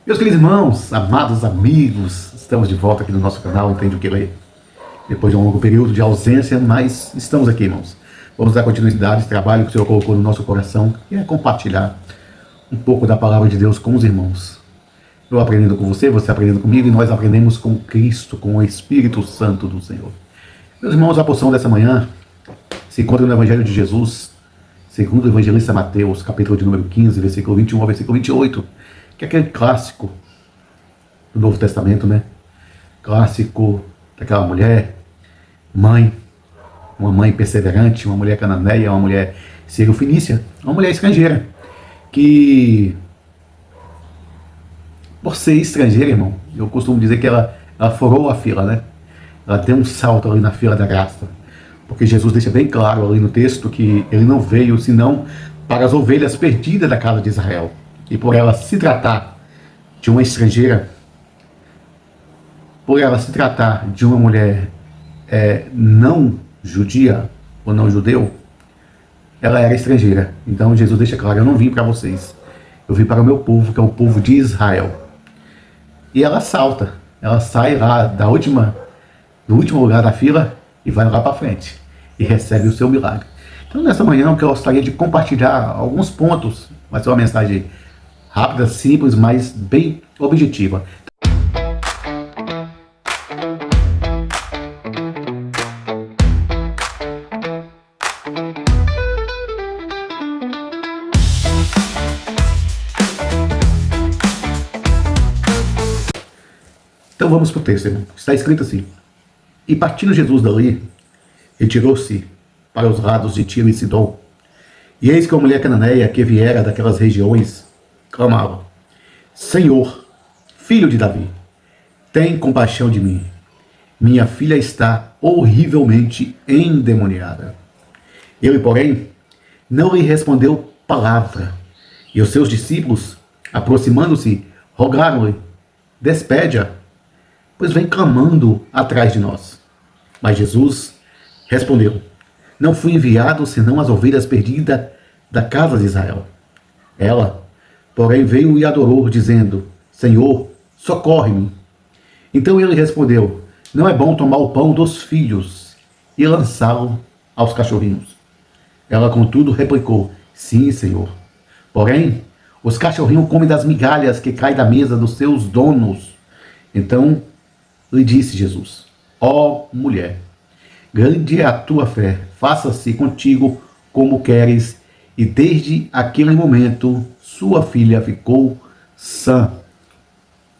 Meus queridos irmãos, amados amigos, estamos de volta aqui no nosso canal Entende o que Lê. Depois de um longo período de ausência, mas estamos aqui, irmãos. Vamos dar continuidade a esse trabalho que o Senhor colocou no nosso coração, que é compartilhar um pouco da palavra de Deus com os irmãos. Eu aprendendo com você, você aprendendo comigo, e nós aprendemos com Cristo, com o Espírito Santo do Senhor. Meus irmãos, a porção dessa manhã se encontra no Evangelho de Jesus, segundo o evangelista Mateus, capítulo de número 15, versículo 21 ao versículo 28, que é aquele clássico do Novo Testamento, né? Clássico daquela mulher, mãe, uma mãe perseverante, uma mulher cananeia, uma mulher sírio-fenícia, uma mulher estrangeira, que, por ser estrangeira, irmão, eu costumo dizer que ela furou a fila, né? Ela deu um salto ali na fila da graça, porque Jesus deixa bem claro ali no texto que ele não veio senão para as ovelhas perdidas da casa de Israel. E por ela se tratar de uma estrangeira, por ela se tratar de uma mulher não judia ou não judeu, ela era estrangeira. Então Jesus deixa claro, eu não vim para vocês, eu vim para o meu povo, que é o povo de Israel. E ela salta, ela sai lá do último lugar da fila e vai lá para frente e recebe o seu milagre. Então nessa manhã eu gostaria de compartilhar alguns pontos, vai ser uma mensagem rápida, simples, mas bem objetiva. Então vamos para o texto, irmão. Está escrito assim: E partindo Jesus dali, retirou-se para os lados de Tiro e Sidom. E eis que uma mulher cananeia que viera daquelas regiões clamava: Senhor, filho de Davi, tem compaixão de mim. Minha filha está horrivelmente endemoniada. Ele, porém, não lhe respondeu palavra. E os seus discípulos, aproximando-se, rogaram-lhe: Despede-a, pois vem clamando atrás de nós. Mas Jesus respondeu: Não fui enviado senão as ovelhas perdidas da casa de Israel. Ela, porém, veio e adorou, dizendo: Senhor, socorre-me. Então ele respondeu: Não é bom tomar o pão dos filhos e lançá-lo aos cachorrinhos. Ela, contudo, replicou: Sim, Senhor. Porém, os cachorrinhos comem das migalhas que caem da mesa dos seus donos. Então lhe disse Jesus: Ó mulher, grande é a tua fé, faça-se contigo como queres. E desde aquele momento, sua filha ficou sã.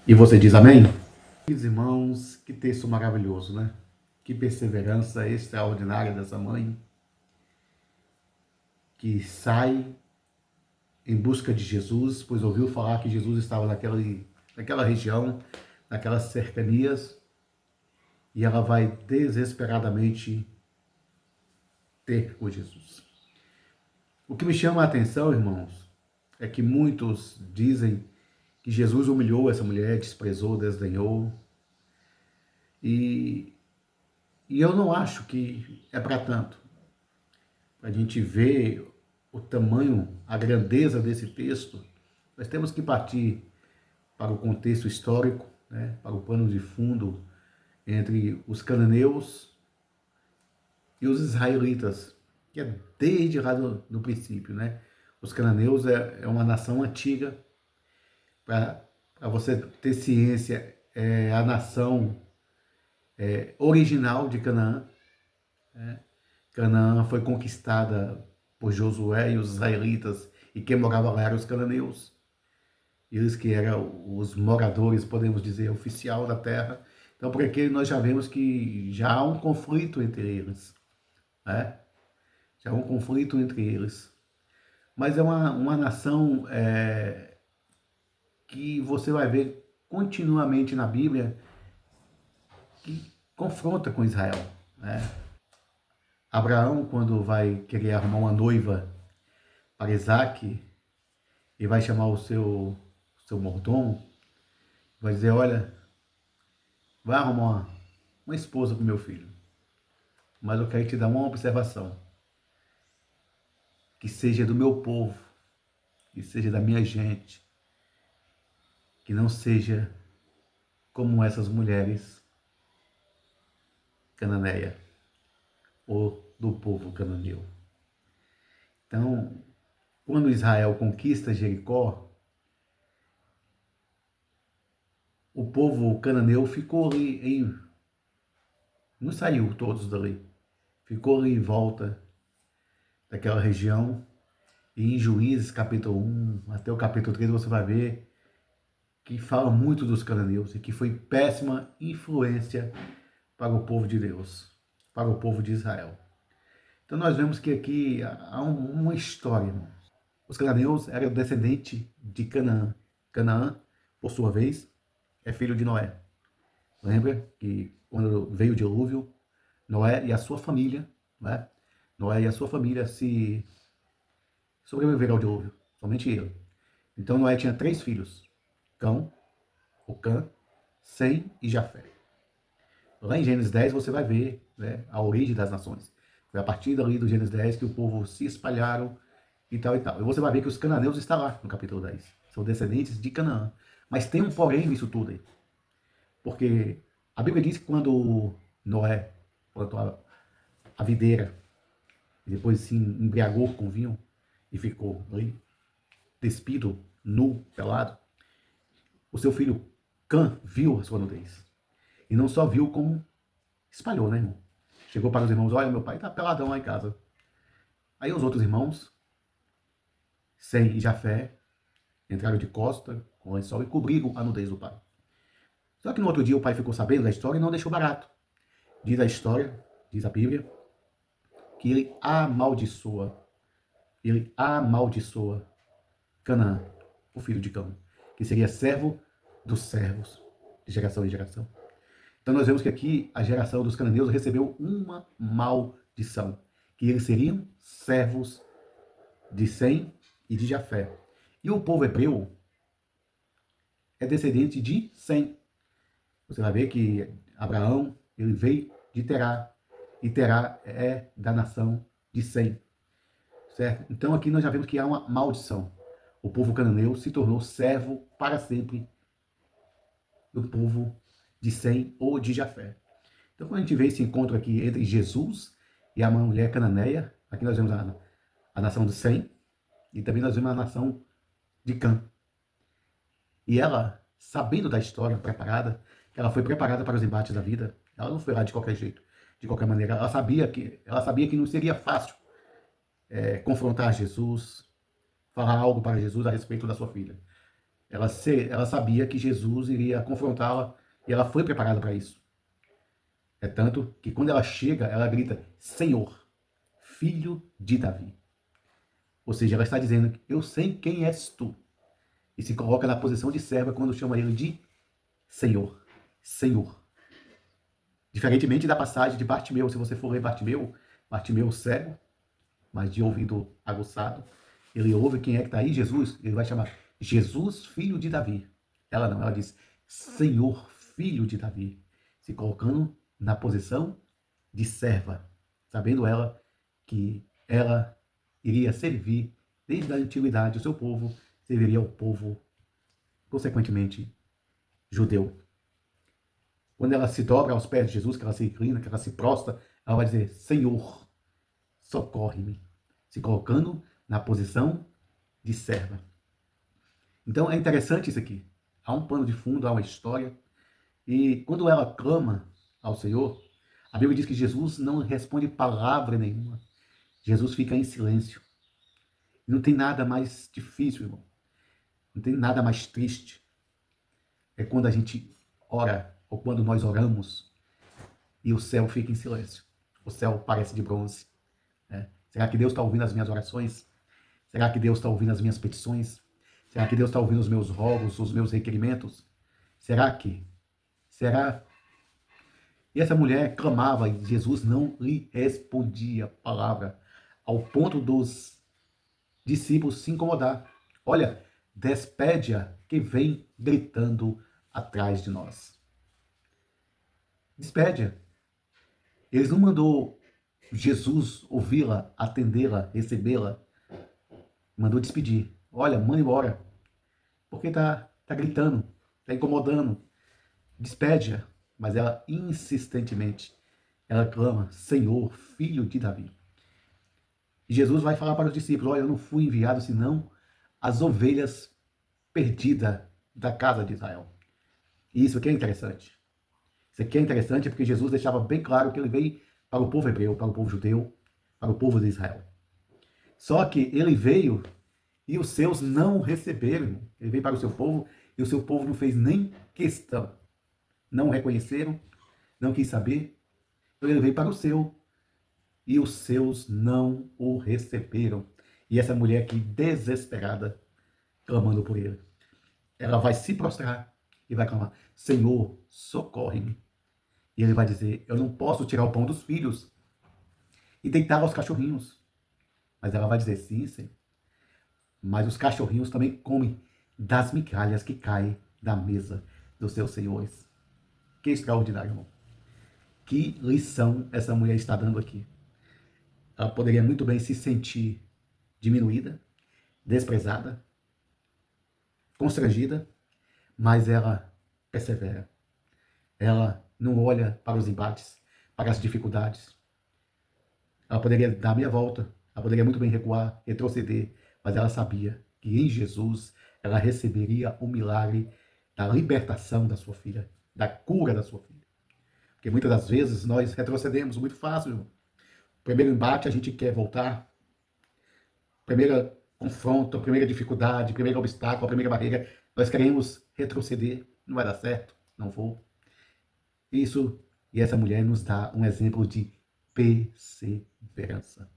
E você diz amém? Meus irmãos, que texto maravilhoso, né? Que perseverança extraordinária dessa mãe, que sai em busca de Jesus, pois ouviu falar que Jesus estava naquela região, naquelas cercanias, e ela vai desesperadamente ter com Jesus. O que me chama a atenção, irmãos, é que muitos dizem que Jesus humilhou essa mulher, desprezou, desdenhou. E eu não acho que é para tanto. Para a gente ver o tamanho, a grandeza desse texto, nós temos que partir para o contexto histórico, né, para o pano de fundo entre os cananeus e os israelitas, que é desde lá no princípio, né? Os cananeus é uma nação antiga. Para você ter ciência, é a nação original de Canaã. Né? Canaã foi conquistada por Josué e os israelitas, e quem morava lá eram os cananeus. Eles que eram os moradores, podemos dizer, oficial da terra. Então, por aqui nós já vemos que já há um conflito entre eles. Né? Já há um conflito entre eles. Mas é uma nação que você vai ver continuamente na Bíblia que confronta com Israel. Né? Abraão, quando vai querer arrumar uma noiva para Isaac, e vai chamar o seu mordomo, vai dizer: olha, vai arrumar uma esposa para o meu filho, mas eu quero te dar uma observação: que seja do meu povo, que seja da minha gente. que não seja como essas mulheres cananeia ou do povo cananeu. Então, quando Israel conquista Jericó, o povo cananeu ficou ali não saiu todos dali. Ficou ali em volta daquela região. E em Juízes capítulo 1 até o capítulo 3 você vai ver que fala muito dos cananeus e que foi péssima influência para o povo de Deus, para o povo de Israel. Então nós vemos que aqui há uma história, irmão. Os cananeus eram descendentes de Canaã. Canaã, por sua vez, é filho de Noé. Lembra que quando veio o dilúvio, Noé e a sua família, né? Noé e a sua família se sobreviveram ao dilúvio, somente ele. Então Noé tinha 3 filhos, Cão, o Cã, Sem e Jafé. Lá em Gênesis 10 você vai ver, né, a origem das nações. Foi a partir dali do Gênesis 10 que o povo se espalharam e tal e tal. E você vai ver que os cananeus estão lá no capítulo 10. São descendentes de Canaã. Mas tem um porém nisso tudo aí. Porque a Bíblia diz que quando Noé plantou a videira e depois se embriagou com vinho e ficou ali, despido, nu, pelado, o seu filho Cã viu a sua nudez. E não só viu, como espalhou, né, irmão? Chegou para os irmãos, olha, meu pai tá peladão lá em casa. Aí os outros irmãos, Sem e Jafé, entraram de costa com o lençol e cobriram a nudez do pai. Só que no outro dia o pai ficou sabendo da história e não deixou barato. Diz a história, diz a Bíblia, que ele amaldiçoa Canaã, o filho de Cão, que seria servo dos servos, de geração em geração. Então nós vemos que aqui a geração dos cananeus recebeu uma maldição, que eles seriam servos de Sem e de Jafé. E o povo hebreu é descendente de Sem. Você vai ver que Abraão, ele veio de Terá, e Terá é da nação de Sem. Certo? Então aqui nós já vemos que há uma maldição. O povo cananeu se tornou servo para sempre do povo de Sem ou de Jafé. Então quando a gente vê esse encontro aqui entre Jesus e a mulher cananeia, aqui nós vemos a nação de Sem e também nós vemos a nação de Cã. E ela, sabendo da história, preparada, ela foi preparada para os embates da vida. Ela não foi lá de qualquer jeito, de qualquer maneira. Ela sabia que não seria fácil confrontar Jesus, falar algo para Jesus a respeito da sua filha. Ela sabia que Jesus iria confrontá-la e ela foi preparada para isso. É tanto que quando ela chega, ela grita: Senhor, filho de Davi. Ou seja, ela está dizendo: eu sei quem és tu. E se coloca na posição de serva quando chama ele de Senhor. Senhor. Diferentemente da passagem de Bartimeu, se você for ler Bartimeu cego, mas de ouvido aguçado, ele ouve quem é que está aí, Jesus, ele vai chamar Jesus, filho de Davi. Ela não, ela diz Senhor, filho de Davi, se colocando na posição de serva, sabendo ela que ela iria servir desde a antiguidade, o seu povo serviria ao povo, consequentemente, judeu. Quando ela se dobra aos pés de Jesus, que ela se inclina, que ela se prostra, ela vai dizer: Senhor, socorre-me, se colocando na posição de serva. Então é interessante isso aqui. Há um pano de fundo, há uma história. E quando ela clama ao Senhor, a Bíblia diz que Jesus não responde palavra nenhuma. Jesus fica em silêncio. E não tem nada mais difícil, irmão. Não tem nada mais triste. É quando a gente ora, ou quando nós oramos, e o céu fica em silêncio. O céu parece de bronze. Né? Será que Deus está ouvindo as minhas orações? Será que Deus está ouvindo as minhas petições? Será que Deus está ouvindo os meus rogos, os meus requerimentos? Será que? Será? E essa mulher clamava e Jesus não lhe respondia palavra, ao ponto dos discípulos se incomodar. Olha, despede-a que vem gritando atrás de nós. Despede-a. Eles não mandou Jesus ouvi-la, atendê-la, recebê-la. Mandou despedir. Olha, manda embora. Porque tá gritando. está incomodando, despede-a. Mas ela insistentemente, ela clama, Senhor, filho de Davi. E Jesus vai falar para os discípulos, olha, eu não fui enviado senão as ovelhas perdidas da casa de Israel. E isso aqui é interessante. Isso aqui é interessante porque Jesus deixava bem claro que ele veio para o povo hebreu, para o povo judeu, para o povo de Israel. Só que ele veio e os seus não o receberam. Ele veio para o seu povo e o seu povo não fez nem questão. Não o reconheceram, não quis saber. Então ele veio para o seu e os seus não o receberam. E essa mulher aqui, desesperada, clamando por ele. Ela vai se prostrar e vai clamar, Senhor, socorre-me. E ele vai dizer, eu não posso tirar o pão dos filhos e deitar aos cachorrinhos. Mas ela vai dizer, sim, Senhor. Mas os cachorrinhos também comem das migalhas que caem da mesa dos seus senhores. Que extraordinário, irmão. Que lição essa mulher está dando aqui. Ela poderia muito bem se sentir diminuída, desprezada, constrangida, mas ela persevera. Ela não olha para os embates, para as dificuldades. Ela poderia dar meia volta, ela poderia muito bem recuar, retroceder, mas ela sabia que em Jesus ela receberia o milagre da libertação da sua filha, da cura da sua filha. Porque muitas das vezes nós retrocedemos muito fácil, irmão. Primeiro embate a gente quer voltar, primeiro confronto, primeira dificuldade, primeiro obstáculo, primeira barreira, nós queremos retroceder, não vai dar certo, não vou. Isso, e essa mulher nos dá um exemplo de perseverança.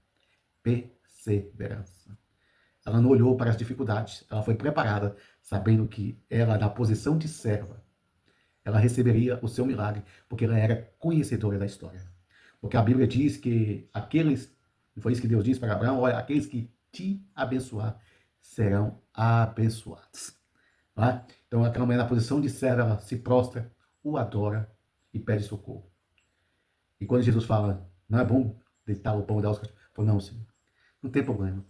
Perseverança. Ela não olhou para as dificuldades, ela foi preparada, sabendo que ela, na posição de serva, ela receberia o seu milagre, porque ela era conhecedora da história. Porque a Bíblia diz que aqueles, foi isso que Deus disse para Abraão, olha, aqueles que te abençoar serão abençoados. Tá? Então aquela mulher na posição de serva, ela se prostra, o adora e pede socorro. E quando Jesus fala, não é bom deitar o pão e dar os cachorrinhos, fala, não, Senhor, não tem problema.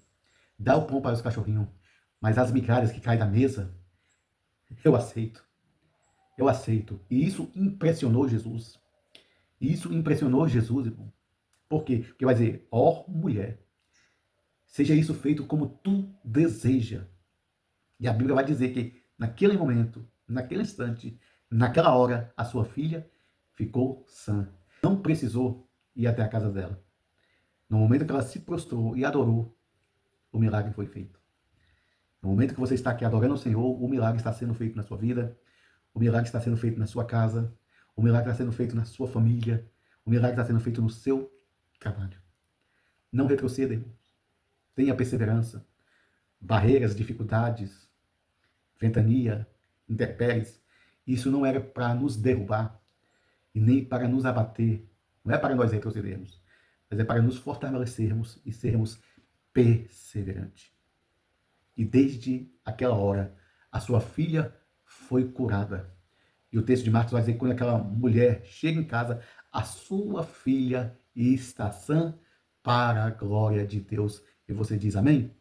Dá o pão para os cachorrinhos, mas as migalhas que caem da mesa, eu aceito. Eu aceito. E isso impressionou Jesus. Isso impressionou Jesus, irmão. Por quê? Porque vai dizer, ó mulher, seja isso feito como tu deseja. E a Bíblia vai dizer que naquele momento, naquele instante, naquela hora, a sua filha ficou sã. Não precisou ir até a casa dela. No momento que ela se prostrou e adorou, o milagre foi feito. No momento que você está aqui adorando o Senhor, o milagre está sendo feito na sua vida, o milagre está sendo feito na sua casa, o milagre está sendo feito na sua família, o milagre está sendo feito no seu trabalho. Não retroceda, irmãos. Tenha perseverança. Barreiras, dificuldades, ventania, intempéries, isso não era para nos derrubar e nem para nos abater. Não é para nós retrocedermos, mas é para nos fortalecermos e sermos perseverantes. E desde aquela hora, a sua filha foi curada. E o texto de Marcos vai dizer que quando aquela mulher chega em casa, a sua filha está sã para a glória de Deus. E você diz amém?